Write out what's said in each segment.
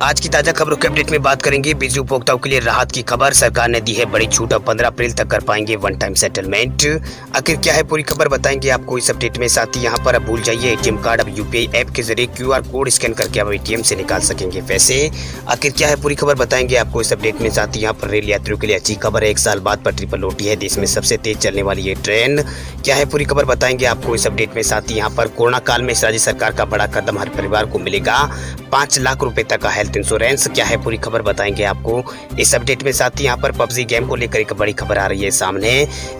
आज की ताजा खबरों के अपडेट में बात करेंगे बिजली उपभोक्ताओं के लिए राहत की खबर। सरकार ने दी है बड़ी छूट, अब 15 अप्रैल तक कर पाएंगे वन टाइम सेटलमेंट। आखिर क्या है पूरी खबर बताएंगे आपको इस अपडेट में। साथ ही यहाँ पर अब भूल जाइए एटीएम कार्ड, अब यूपीआई ऐप के जरिए क्यूआर कोड स्कैन करके अब एटीएम से निकाल सकेंगे पैसे। आखिर क्या है पूरी खबर बताएंगे आपको इस अपडेट में। साथ ही यहाँ पर रेल यात्रियों के लिए अच्छी खबर है, 1 साल बाद पटरी पर लौटी है देश में सबसे तेज चलने वाली ये ट्रेन। क्या है पूरी खबर बताएंगे आपको इस अपडेट में। साथ ही यहाँ पर कोरोना काल में राज्य सरकार का बड़ा कदम, हर परिवार को मिलेगा 5 लाख रुपए तक का हेल्थ इंश्योरेंस। क्या है पूरी खबर बताएंगे आपको इस अपडेट में। साथ ही यहाँ पर पबजी गेम को लेकर एक बड़ी खबर आ रही है सामने।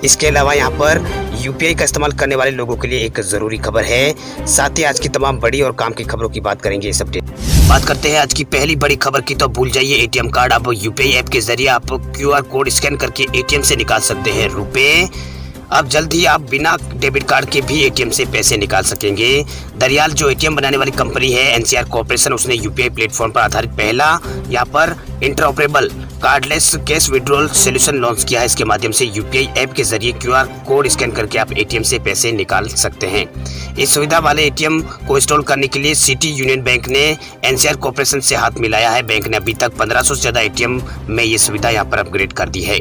इसके अलावा यहाँ पर यूपीआई का इस्तेमाल करने वाले लोगों के लिए एक जरूरी खबर है। साथ ही आज की तमाम बड़ी और काम की खबरों की बात करेंगे इस अपडेट। बात करते हैं आज की पहली बड़ी खबर की, तो भूल जाइए एटीएम कार्ड, अब यूपीआई ऐप के जरिए आप क्यूआर कोड स्कैन करके एटीएम से निकाल सकते हैं रुपए। अब जल्द ही आप बिना डेबिट कार्ड के भी एटीएम से पैसे निकाल सकेंगे। दरियाल जो एटीएम बनाने वाली कंपनी है एनसीआर कॉर्पोरेशन, उसने यूपीआई प्लेटफॉर्म पर आधारित पहला यहाँ पर interoperable cardless cash withdrawal solution launch किया है। इसके माध्यम से यूपीआई ऐप के जरिए क्यूआर कोड स्कैन करके आप एटीएम से पैसे निकाल सकते हैं। इस सुविधा वाले एटीएम को इंस्टॉल करने के लिए सिटी यूनियन बैंक ने एनसीआर कॉर्पोरेशन से हाथ मिलाया है। बैंक ने अभी तक 1500 से ज्यादा एटीएम में ये सुविधा यहाँ पर अपग्रेड कर दी है।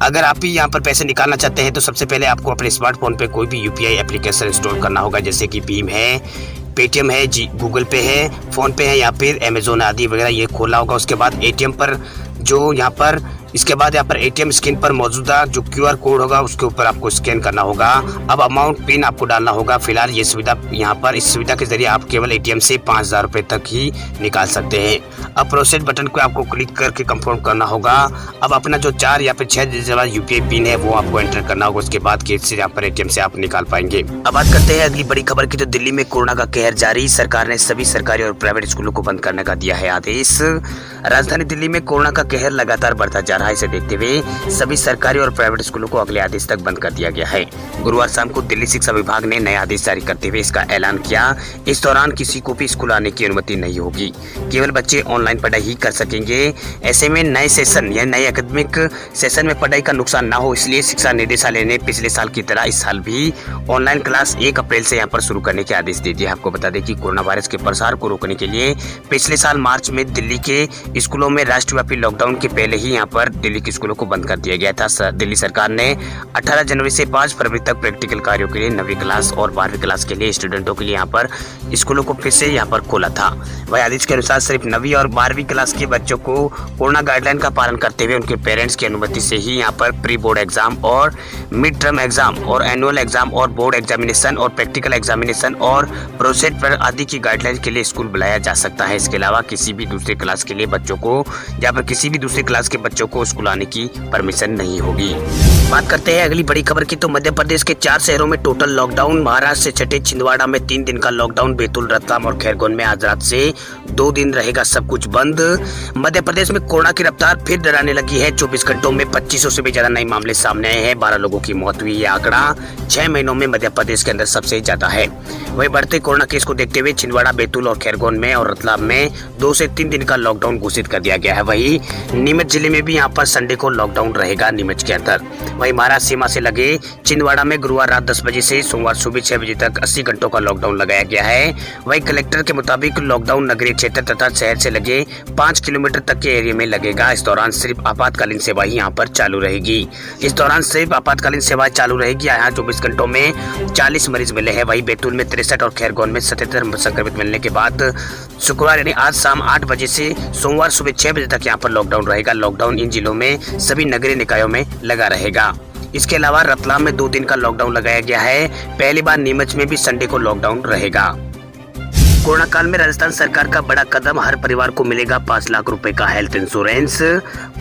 अगर आप भी यहाँ पर पैसे निकालना चाहते हैं तो सबसे पहले आपको अपने स्मार्टफोन पे कोई भी यूपीआई एप्लीकेशन इंस्टॉल करना होगा, जैसे कि भीम है, पेटीएम है, गूगल पे है, फोन पे है या फिर अमेजोन आदि वगैरह, ये खोला होगा। उसके बाद एटीएम पर जो यहाँ पर इसके बाद यहाँ पर एटीएम स्क्रीन पर मौजूदा जो क्यूआर कोड होगा उसके ऊपर आपको स्कैन करना होगा। अब अमाउंट पिन आपको डालना होगा। फिलहाल ये सुविधा यहाँ पर इस सुविधा के जरिए आप केवल एटीएम से 5000 रुपए तक ही निकाल सकते हैं। अब प्रोसेस बटन को आपको क्लिक करके कंफर्म करना होगा। अब अपना जो 4 या फिर 6 डिजिट वाला यूपीआई पिन है वो आपको एंटर करना होगा। उसके बाद गेट से यहाँ पर एटीएम से आप निकाल पाएंगे। अब बात करते हैं अगली बड़ी खबर की, तो दिल्ली में कोरोना का कहर जारी। सरकार ने सभी सरकारी और प्राइवेट स्कूलों को बंद करने का दिया है आदेश। राजधानी दिल्ली में कोरोना का कहर लगातार बढ़ता जा रहा है। इसे देखते हुए सभी सरकारी और प्राइवेट स्कूलों को अगले आदेश तक बंद कर दिया गया है। गुरुवार शाम को दिल्ली शिक्षा विभाग ने नया आदेश जारी करते हुए इसका ऐलान किया। इस दौरान किसी को भी स्कूल आने की अनुमति नहीं होगी, केवल बच्चे ऑनलाइन पढ़ाई ही कर सकेंगे। ऐसे में नए सेशन या नए एकेडमिक सेशन में पढ़ाई का नुकसान न हो, इसलिए शिक्षा निदेशालय ने पिछले साल की तरह इस साल भी ऑनलाइन क्लास 1 अप्रैल से यहाँ पर शुरू करने के आदेश दे दिए। आपको बता दें कि कोरोना वायरस के प्रसार को रोकने के लिए पिछले साल मार्च में दिल्ली के स्कूलों में राष्ट्रव्यापी लॉकडाउन के पहले ही यहाँ पर दिल्ली के स्कूलों को बंद कर दिया गया था। दिल्ली सरकार ने 18 जनवरी से 5 फरवरी तक प्रैक्टिकल कार्यों के लिए 9वीं क्लास और 12वीं क्लास के लिए स्टूडेंटों के लिए यहाँ पर स्कूलों को फिर से यहाँ पर खोला था। वही आदेश के अनुसार सिर्फ 9वीं और 12वीं क्लास के बच्चों को कोरोना गाइडलाइन का पालन करते हुए उनके पेरेंट्स की अनुमति से ही यहाँ पर प्री बोर्ड एग्जाम और मिड टर्म एग्जाम और एनुअल एग्जाम और बोर्ड एग्जामिनेशन और प्रैक्टिकल एग्जामिनेशन और प्रोजेक्ट पर आदि की गाइडलाइन के लिए स्कूल बुलाया जा सकता है। इसके अलावा किसी भी दूसरे क्लास के लिए बच्चों को या फिर किसी भी दूसरी क्लास के बच्चों को स्कूल आने की परमिशन नहीं होगी। बात करते हैं अगली बड़ी खबर की, तो मध्य प्रदेश के 4 शहरों में टोटल लॉकडाउन। महाराष्ट्र से छठे, छिंदवाड़ा में 3 दिन का लॉकडाउन, बैतूल, रतलाम और खैरगोन में आज रात से 2 दिन रहेगा सब कुछ बंद। मध्य प्रदेश में कोरोना की रफ्तार फिर डराने लगी है। 24 घंटों में 2500 से भी ज्यादा नए मामले सामने आए हैं। 12 लोगों की मौत हुई। यह आंकड़ा 6 महीनों में मध्य प्रदेश के अंदर सबसे ज्यादा है। वही बढ़ते कोरोना केस को देखते हुए छिंदवाड़ा, बैतूल और खैरगोन में और रतलाम में 2 से 3 दिन का लॉकडाउन घोषित कर दिया गया है। वही नीमच जिले में भी यहाँ पर संडे को लॉकडाउन रहेगा नीमच के अंदर। वही महाराष्ट्र सीमा से लगे छिंदवाड़ा में गुरुवार रात 10 बजे से सोमवार सुबह 6 बजे तक 80 घंटों का लॉकडाउन लगाया गया है। वही कलेक्टर के मुताबिक लॉकडाउन नगरीय क्षेत्र तथा शहर से लगे 5 किलोमीटर तक के एरिया में लगेगा। इस दौरान सिर्फ आपातकालीन सेवा ही यहाँ पर चालू रहेगी। इस दौरान सिर्फ आपातकालीन सेवाएं चालू रहेगी। यहाँ 24 घंटों में 40 मरीज मिले हैं। वही बैतूल में 63 और खैरगोन में 77 संक्रमित मिलने के बाद शुक्रवार यानी आज शाम 8 बजे से सोमवार सुबह 6 बजे तक यहाँ पर लॉकडाउन रहेगा। लॉकडाउन इन जिलों में सभी नगरीय निकायों में लगा रहेगा। इसके अलावा रतलाम में 2 दिन का लॉकडाउन लगाया गया है। पहली बार नीमच में भी संडे को लॉकडाउन रहेगा। कोरोना काल में राजस्थान सरकार का बड़ा कदम, हर परिवार को मिलेगा 5 लाख रुपए का हेल्थ इंश्योरेंस।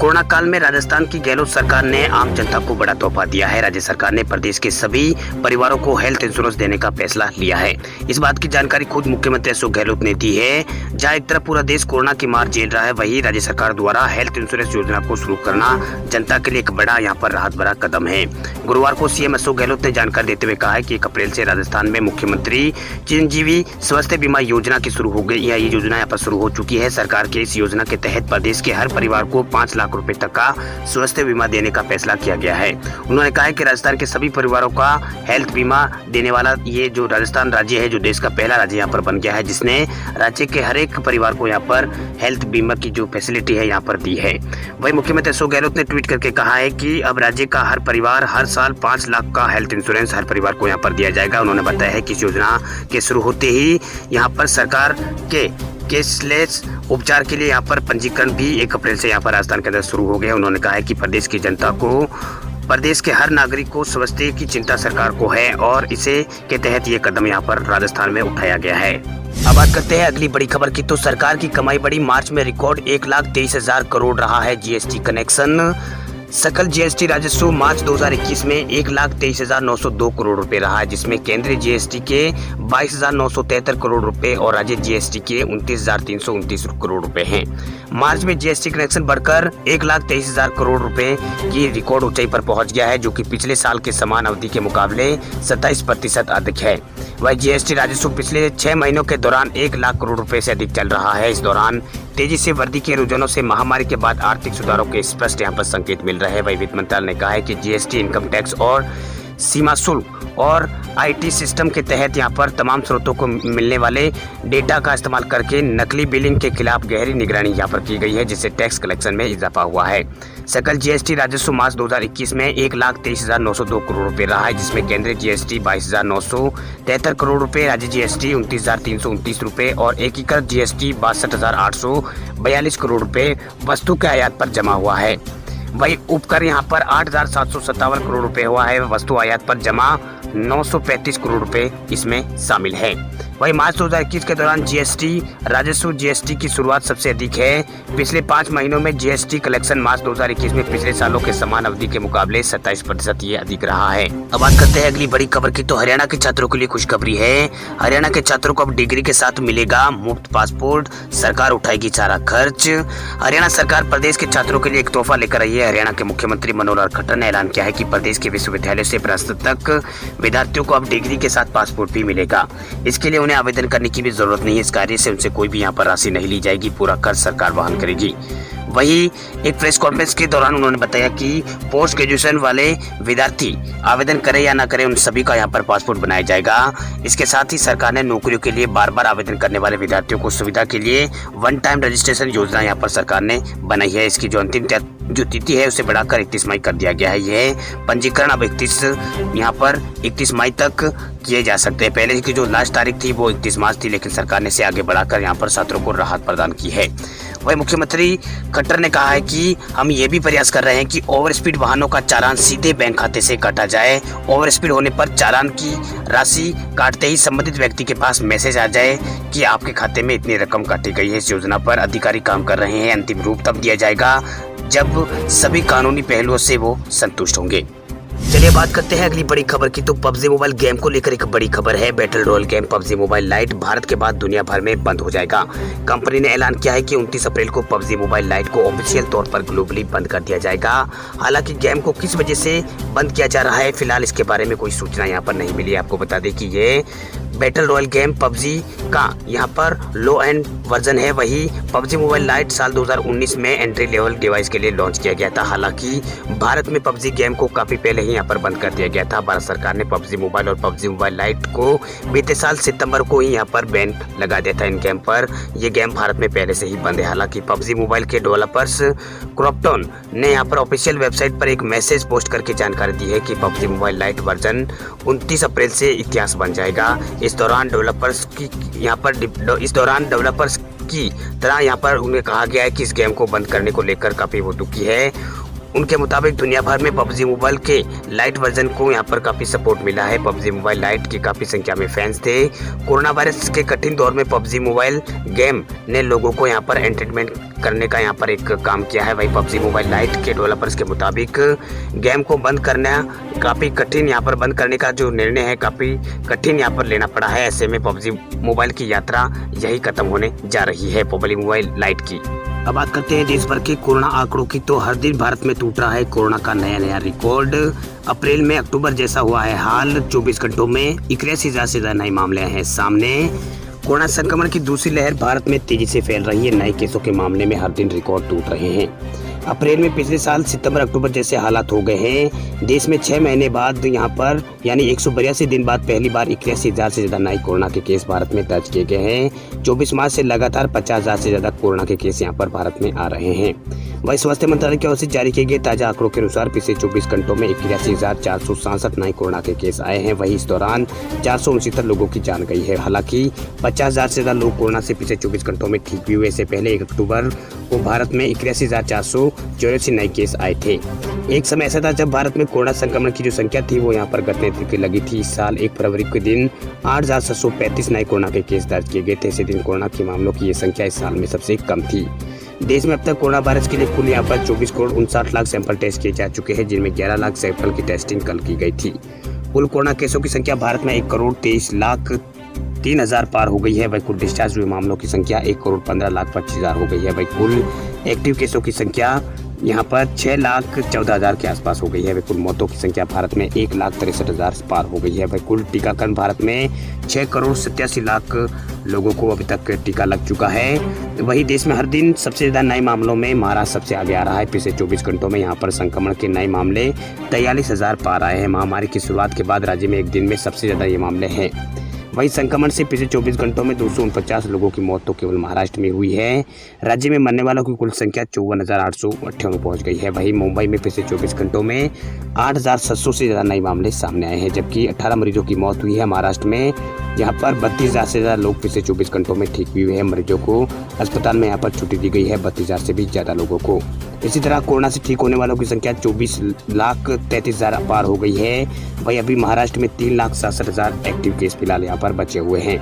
कोरोना काल में राजस्थान की गहलोत सरकार ने आम जनता को बड़ा तोहफा दिया है। राज्य सरकार ने प्रदेश के सभी परिवारों को हेल्थ इंश्योरेंस देने का फैसला लिया है। इस बात की जानकारी खुद मुख्यमंत्री अशोक गहलोत ने दी है। जहां एक तरफ पूरा देश कोरोना की मार झेल रहा है, वहीं राज्य सरकार द्वारा हेल्थ इंश्योरेंस योजना को शुरू करना जनता के लिए एक बड़ा यहाँ पर राहत भरा कदम है। गुरुवार को सीएम अशोक गहलोत ने जानकारी देते हुए कहा है कि 1 अप्रैल से राजस्थान में मुख्यमंत्री चिरंजीवी स्वास्थ्य बीमा योजना की शुरू हो गई या ये योजना यहाँ पर शुरू हो चुकी है। सरकार के इस योजना के तहत प्रदेश के हर परिवार को 5 लाख रुपए तक का स्वास्थ्य बीमा देने का फैसला किया गया है। उन्होंने कहा है कि राजस्थान के सभी परिवारों का हेल्थ बीमा देने वाला ये जो राजस्थान राज्य है, जो देश का पहला राज्य यहाँ पर बन गया है, जिसने राज्य के हर एक परिवार को यहाँ पर हेल्थ बीमा की जो फैसिलिटी है यहाँ पर दी है। वही मुख्यमंत्री अशोक गहलोत ने ट्वीट करके कहा है कि अब राज्य का हर परिवार हर साल 5 लाख का हेल्थ इंश्योरेंस हर परिवार को यहाँ पर दिया जाएगा। उन्होंने बताया है कि इस योजना के शुरू होते ही यहाँ पर सरकार के कैशलेस उपचार के लिए यहाँ पर पंजीकरण भी 1 अप्रैल से यहाँ पर राजस्थान के अंदर शुरू हो गया। उन्होंने कहा है कि प्रदेश की जनता को, प्रदेश के हर नागरिक को स्वास्थ्य की चिंता सरकार को है और इसे के तहत ये कदम यहाँ पर राजस्थान में उठाया गया है। अब बात करते हैं अगली बड़ी खबर की। तो सरकार की कमाई बढ़ी, मार्च में रिकॉर्ड 1,23,000 करोड़ रहा है जीएसटी कनेक्शन। सकल जीएसटी राजस्व मार्च 2021 में 1,23,902 करोड़ रुपए रहा है, जिसमें केंद्रीय जीएसटी के 22,973 करोड़ रुपए और राज्य जीएसटी के 29,329 करोड़ रुपए हैं। मार्च में जीएसटी कनेक्शन बढ़कर 1,23,000 करोड़ रुपए की रिकॉर्ड ऊंचाई पर पहुंच गया है, जो कि पिछले साल के समान अवधि के मुकाबले 27% अधिक है। वह जीएसटी राजस्व पिछले 6 महीनों के दौरान 1 लाख करोड़ रुपए से अधिक चल रहा है। इस दौरान तेजी से वृद्धि के रुझानों से महामारी के बाद आर्थिक सुधारों के स्पष्ट यहाँ पर संकेत मिल रहे हैं। वही वित्त मंत्रालय ने कहा है कि जीएसटी, इनकम टैक्स और सीमा शुल्क और आईटी सिस्टम के तहत यहाँ पर तमाम स्रोतों को मिलने वाले डेटा का इस्तेमाल करके नकली बिलिंग के खिलाफ गहरी निगरानी यहाँ पर की गई है, जिससे टैक्स कलेक्शन में इजाफा हुआ है। सकल जीएसटी राजस्व मार्च 2021 में 1,23,902 करोड़ रुपए रहा है, जिसमें केंद्रीय जीएसटी 22,973 करोड़ रुपए, राज्य जीएसटी 29,329 रुपए और एकीकृत जीएसटी 62,842 करोड़ रुपए वस्तु के आयात पर जमा हुआ है। वही उपकर यहाँ पर 8,757 करोड़ रुपए हुआ है। वस्तु आयात पर जमा 935 करोड़ रुपए इसमें शामिल है। वही मार्च 2021 के दौरान जीएसटी राजस्व जीएसटी की शुरुआत सबसे अधिक है। पिछले 5 महीनों में जीएसटी कलेक्शन मार्च 2021 में पिछले सालों के समान अवधि के मुकाबले 27% ये अधिक रहा है। अब बात करते हैं अगली बड़ी खबर की। तो हरियाणा के छात्रों के लिए खुशखबरी है। हरियाणा के छात्रों को अब डिग्री के साथ मिलेगा मुफ्त पासपोर्ट, सरकार उठाएगी सारा खर्च। हरियाणा सरकार प्रदेश के छात्रों के लिए एक तोहफा लेकर आई है। हरियाणा के मुख्यमंत्री मनोहर लाल खट्टर ने ऐलान किया है कि प्रदेश के विश्वविद्यालय से स्नातक विद्यार्थियों को अब डिग्री के साथ पासपोर्ट भी मिलेगा। इसके लिए उन्हें आवेदन करने की भी जरूरत नहीं है। इस कार्य से उनसे कोई भी यहाँ पर राशि नहीं ली जाएगी, पूरा खर्च सरकार वहन करेगी। वही एक प्रेस कॉन्फ्रेंस के दौरान उन्होंने बताया कि पोस्ट ग्रेजुएशन वाले विद्यार्थी आवेदन करें या ना करें, उन सभी का यहाँ पर पासपोर्ट बनाया जाएगा। इसके साथ ही सरकार ने नौकरियों के लिए बार बार आवेदन करने वाले विद्यार्थियों को सुविधा के लिए 1 टाइम रजिस्ट्रेशन योजना यहाँ पर सरकार ने बनाई है। इसकी जो अंतिम जो तिथि है उसे बढ़ाकर 31 मई कर दिया गया है। यह पंजीकरण अब 31 मई तक किए जा सकते हैं। पहले की जो लास्ट तारीख थी वो 31 मार्च थी, लेकिन सरकार ने इसे आगे बढ़ाकर यहाँ पर छात्रों को राहत प्रदान की है। वही मुख्यमंत्री खट्टर ने कहा है कि हम ये भी प्रयास कर रहे हैं कि ओवर स्पीड वाहनों का चालान सीधे बैंक खाते से काटा जाए। ओवर स्पीड होने पर चालान की राशि काटते ही संबंधित व्यक्ति के पास मैसेज आ जाए कि आपके खाते में इतनी रकम काटी गई है। इस योजना पर अधिकारी काम कर रहे हैं। अंतिम रूप तब दिया जाएगा जब सभी कानूनी पहलुओं से वो संतुष्ट होंगे। चलिए बात करते हैं अगली बड़ी खबर की। तो पबजी मोबाइल गेम को लेकर एक बड़ी खबर है। Battle royal game PUBG mobile light Bharat के बाद दुनिया भर में बंद हो जाएगा। कंपनी ने ऐलान किया है कि 29 अप्रैल को पबजी मोबाइल लाइट को ऑफिशियल तौर पर ग्लोबली बंद कर दिया जाएगा। हालांकि गेम को किस वजह से बंद किया जा रहा है, फिलहाल इसके बारे में कोई सूचना यहाँ पर नहीं मिली। आपको बता दें कि ये बैटल रॉयल गेम पबजी का यहाँ पर लो एंड वर्जन है। वही पबजी मोबाइल लाइट साल 2019 में एंट्री लेवल डिवाइस के लिए लॉन्च किया गया था। हालांकि भारत में पबजी गेम को काफी पहले ही यहाँ पर बंद कर दिया गया था। भारत सरकार ने पबजी मोबाइल और पबजी मोबाइल लाइट को बीते साल सितंबर को ही यहाँ पर बैन लगा दिया था। इन गेम पर यह गेम भारत में पहले से ही बंद है। हालांकि पबजी मोबाइल के डेवलपर्स क्रॉपटॉन ने यहाँ पर ऑफिशियल वेबसाइट पर एक मैसेज पोस्ट करके जानकारी दी है कि पबजी मोबाइल लाइट वर्जन 29 अप्रैल से इतिहास बन जाएगा। इस दौरान डेवलपर्स की तरह यहाँ पर उन्हें कहा गया है कि इस गेम को बंद करने को लेकर काफी वो दुखी है। उनके मुताबिक दुनिया भर में पबजी मोबाइल के लाइट वर्जन को यहाँ पर काफी सपोर्ट मिला है। पबजी मोबाइल लाइट की काफी संख्या में फैंस थे। कोरोना वायरस के कठिन दौर में पबजी मोबाइल गेम ने लोगों को यहाँ पर एंटरटेनमेंट करने का यहाँ पर एक काम किया है। वही पबजी मोबाइल लाइट के डेवलपर्स के मुताबिक गेम को बंद करना काफी कठिन, यहाँ पर बंद करने का जो निर्णय है काफी कठिन यहाँ पर लेना पड़ा है। ऐसे में पबजी मोबाइल की यात्रा यही खत्म होने जा रही है, पबजी मोबाइल लाइट की। अब बात करते हैं देश भर के कोरोना आंकड़ों की। तो हर दिन भारत में टूट रहा है कोरोना का नया रिकॉर्ड। अप्रैल में अक्टूबर जैसा हुआ है हाल। 24 घंटों में 81,000 से ज्यादा नए मामले हैं सामने। कोरोना संक्रमण की दूसरी लहर भारत में तेजी से फैल रही है। नए केसों के मामले में हर दिन रिकॉर्ड टूट रहे हैं। अप्रैल में पिछले साल सितंबर अक्टूबर जैसे हालात हो गए हैं। देश में 6 महीने बाद यहाँ पर यानी 182 दिन बाद पहली बार 81,000 से ज्यादा नए कोरोना के केस भारत में दर्ज किए गए हैं। 24 मार्च से लगातार 50,000 से ज्यादा कोरोना के केस यहाँ पर भारत में आ रहे हैं। वही स्वास्थ्य मंत्रालय की ओर से जारी किए गए ताजा आंकड़ों के अनुसार पिछले 24 घंटों में 81,467 नए कोरोना के केस आए हैं। वही इस दौरान 469 लोगों की जान गई है। हालांकि 50,000 से ज्यादा लोग कोरोना से पिछले 24 घंटों में ठीक भी हुए। इससे पहले 1 अक्टूबर को भारत में 81,484 नए केस आए थे। एक समय ऐसा था जब भारत में कोरोना संक्रमण की जो संख्या थी वो यहाँ पर घटने की लगी थी। इस साल 1 फरवरी के दिन 8,735 नए कोरोना के केस दर्ज किए गए थे। इसी दिन कोरोना के मामलों की ये संख्या इस साल में सबसे कम थी। देश में अब तक कोरोना वायरस के लिए कुल यहाँ पर 24 करोड़ 59 लाख सैंपल टेस्ट किए जा चुके हैं, जिनमें 11 लाख सैंपल की टेस्टिंग कल की गई थी। कुल कोरोना केसों की संख्या भारत में 1 करोड़ 23 लाख 3 हजार पार हो गई है। वही कुल डिस्चार्ज हुए मामलों की संख्या 1 करोड़ 15 लाख 25 हजार हो गई है। वही कुल एक्टिव केसों की संख्या यहाँ पर 6 लाख 14 हजार के आसपास हो गई है। वही कुल मौतों की संख्या भारत में 1 लाख 63 हजार पार हो गई है। वही कुल टीकाकरण भारत में 6 करोड़ 87 लाख लोगों को अभी तक टीका लग चुका है। वही देश में हर दिन सबसे ज्यादा नए मामलों में महाराष्ट्र सबसे आगे आ रहा है। पिछले 24 घंटों में यहाँ पर संक्रमण के नए मामले 43,000 पार आए हैं। महामारी की शुरुआत के बाद राज्य में एक दिन में सबसे ज्यादा ये मामले हैं। वहीं संक्रमण से पिछले 24 घंटों में 249 लोगों की मौत तो केवल महाराष्ट्र में हुई है। राज्य में मरने वालों की कुल संख्या 54,898 पहुंच गई है। वहीं मुंबई में पिछले 24 घंटों में 8,700 से ज़्यादा नए मामले सामने आए हैं, जबकि 18 मरीजों की मौत हुई है। महाराष्ट्र में यहाँ पर 32,000 से ज़्यादा लोग पिछले 24 घंटों में ठीक भी हुए हैं। मरीजों को अस्पताल में यहाँ पर छुट्टी दी गई है 32,000 से भी ज़्यादा लोगों को। इसी तरह कोरोना से ठीक होने वालों की संख्या 24 लाख 33 हजार पार हो गई है। वहीं अभी महाराष्ट्र में 3 लाख 67 हजार एक्टिव केस फिलहाल यहाँ पर बचे हुए हैं।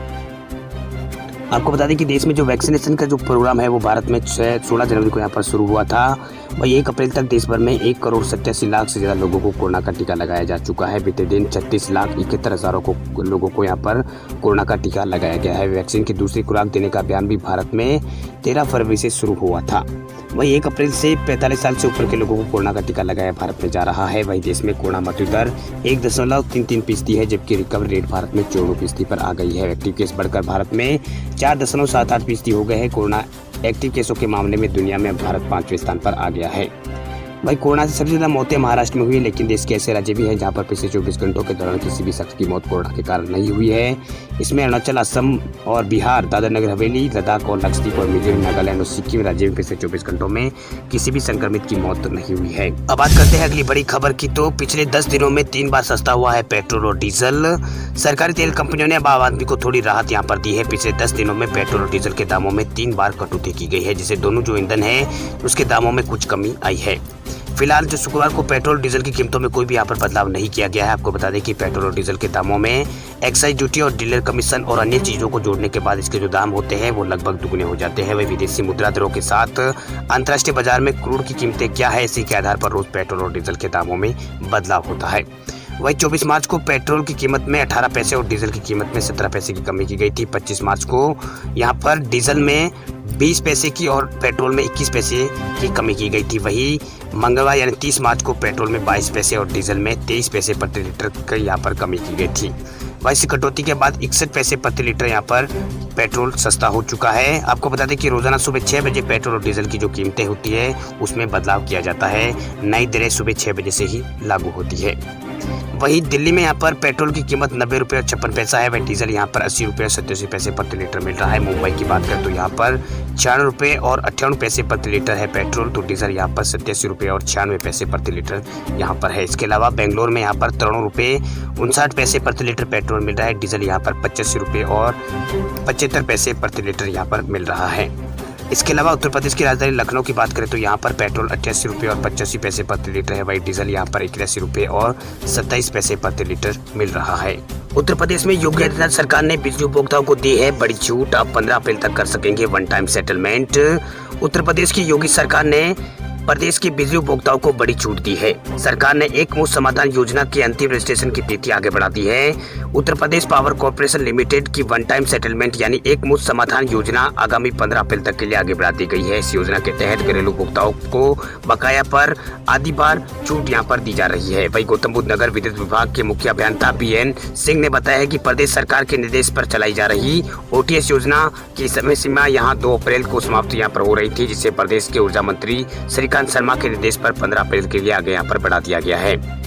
आपको बता दें कि देश में जो वैक्सीनेशन का जो प्रोग्राम है वो भारत में 16 जनवरी को यहाँ पर शुरू हुआ था। वही 1 अप्रैल तक देश भर में 1 करोड़ 87 लाख से ज़्यादा लोगों को कोरोना का टीका लगाया जा चुका है। बीते दिन 36 लाख 71 हज़ारों लोगों को यहाँ पर कोरोना का टीका लगाया गया है। वैक्सीन की दूसरी खुराक देने का अभियान भी भारत में 13 फरवरी से शुरू हुआ था। वही 1 अप्रैल से 45 साल से ऊपर के लोगों को कोरोना का टीका लगाया भारत में जा रहा है। वही देश में कोरोना मृत्यु दर 1.33% है, जबकि रिकवरी रेट भारत में 54% पर आ गई है। एक्टिव केस बढ़कर भारत में 4.78% हो गए हैं। कोरोना एक्टिव केसों के मामले में दुनिया में भारत 5वें स्थान पर आ गया है। वही कोरोना से सबसे ज्यादा मौतें महाराष्ट्र में हुई, लेकिन देश के ऐसे राज्य भी हैं जहां पर पिछले 24 घंटों के दौरान किसी भी शख्स की मौत कोरोना के कारण नहीं हुई है। इसमें अरुणाचल, असम और बिहार, दादरा नगर हवेली, लद्दाख और लक्षद्वीप और मिजोरम, नागालैंड और सिक्किम राज्य में पिछले 24 घंटों में किसी भी संक्रमित की मौत नहीं हुई है। अब बात करते हैं अगली बड़ी खबर की। तो पिछले 10 दिनों में 3 बार सस्ता हुआ है पेट्रोल और डीजल। सरकारी तेल कंपनियों ने अब आम आदमी को थोड़ी राहत यहाँ पर दी है। पिछले 10 दिनों में पेट्रोल और डीजल के दामों में 3 बार कटौती की गई है, जिससे दोनों जो ईंधन है उसके दामों में कुछ कमी आई है। फिलहाल जो शुक्रवार को पेट्रोल डीजल की कीमतों में कोई भी यहाँ पर बदलाव नहीं किया गया है। आपको बता दें कि पेट्रोल और डीजल के दामों में एक्साइज ड्यूटी और डीलर कमीशन और अन्य चीजों को जोड़ने के बाद इसके जो दाम होते हैं वो लगभग दुगने हो जाते हैं। वही विदेशी मुद्रा दरों के साथ अंतर्राष्ट्रीय बाजार में क्रूड की कीमतें क्या है, इसी के आधार पर रोज पेट्रोल और डीजल के दामों में बदलाव होता है। वही 24 मार्च को पेट्रोल की कीमत में 18 पैसे और डीजल की कीमत में 17 पैसे की कमी की गई थी। 25 मार्च को यहाँ पर डीजल में 20 पैसे की और पेट्रोल में 21 पैसे की कमी की गई थी। वही मंगलवार यानी 30 मार्च को पेट्रोल में 22 पैसे और डीजल में 23 पैसे प्रति लीटर की यहाँ पर कमी की गई थी। वही इस कटौती के बाद 61 पैसे प्रति लीटर यहाँ पर पेट्रोल सस्ता हो चुका है। आपको बता दें कि रोजाना सुबह 6 बजे पेट्रोल और डीजल की जो कीमतें होती है उसमें बदलाव किया जाता है। नई दरें सुबह 6 बजे से ही लागू होती है। वहीं दिल्ली में यहाँ पर पेट्रोल की कीमत 90 रुपये और 56 पैसा है। वहीं डीजल यहाँ पर 80 रुपये और 87 पैसे प्रति लीटर मिल रहा है। मुंबई की बात करें तो यहाँ पर 96 रुपये और 58 पैसे प्रति लीटर है पेट्रोल, तो डीजल यहाँ पर 87 रुपये और 96 पैसे प्रति लीटर यहाँ पर है। इसके अलावा बेंगलोर में यहाँ पर 93 रुपये 59 पैसे प्रति लीटर पेट्रोल मिल रहा है। डीजल यहाँ पर 85 रुपये और 75 पैसे प्रति लीटर यहाँ पर मिल रहा है। इसके अलावा उत्तर प्रदेश की राजधानी लखनऊ की बात करें तो यहाँ पर पेट्रोल 88 रुपये और 85 पैसे प्रति लीटर है। वही डीजल यहाँ पर 81 रुपये और 27 पैसे प्रति लीटर मिल रहा है। उत्तर प्रदेश में योगी आदित्यनाथ सरकार ने बिजली उपभोक्ताओं को दी है बड़ी छूट। अब 15 अप्रैल तक कर सकेंगे one time settlement. Uttar Pradesh की योगी सरकार ने प्रदेश के बिजली उपभोक्ताओं को बड़ी छूट दी है। सरकार ने एक मुश्त समाधान योजना की अंतिम रजिस्ट्रेशन की तिथि आगे बढ़ा दी है। Uttar Pradesh power corporation limited की वन टाइम सेटलमेंट यानी एक मुश्त समाधान योजना आगामी 15 अप्रैल तक के लिए आगे बढ़ा दी गई है। इस योजना के तहत घरेलू उपभोक्ताओं को बकाया पर आधी बार छूट यहां पर दी जा रही है। वही गौतम बुद्ध नगर विद्युत विभाग के मुख्य अभियंता BN सिंह ने बताया है कि प्रदेश सरकार के निर्देश पर चलाई जा रही OTS योजना की समय सीमा यहां 2 अप्रैल को समाप्त यहां पर हो रही थी, जिसे प्रदेश के ऊर्जा मंत्री श्रीकांत शर्मा के निर्देश पर 15 अप्रैल के लिए आगे यहां पर बढ़ा दिया गया है।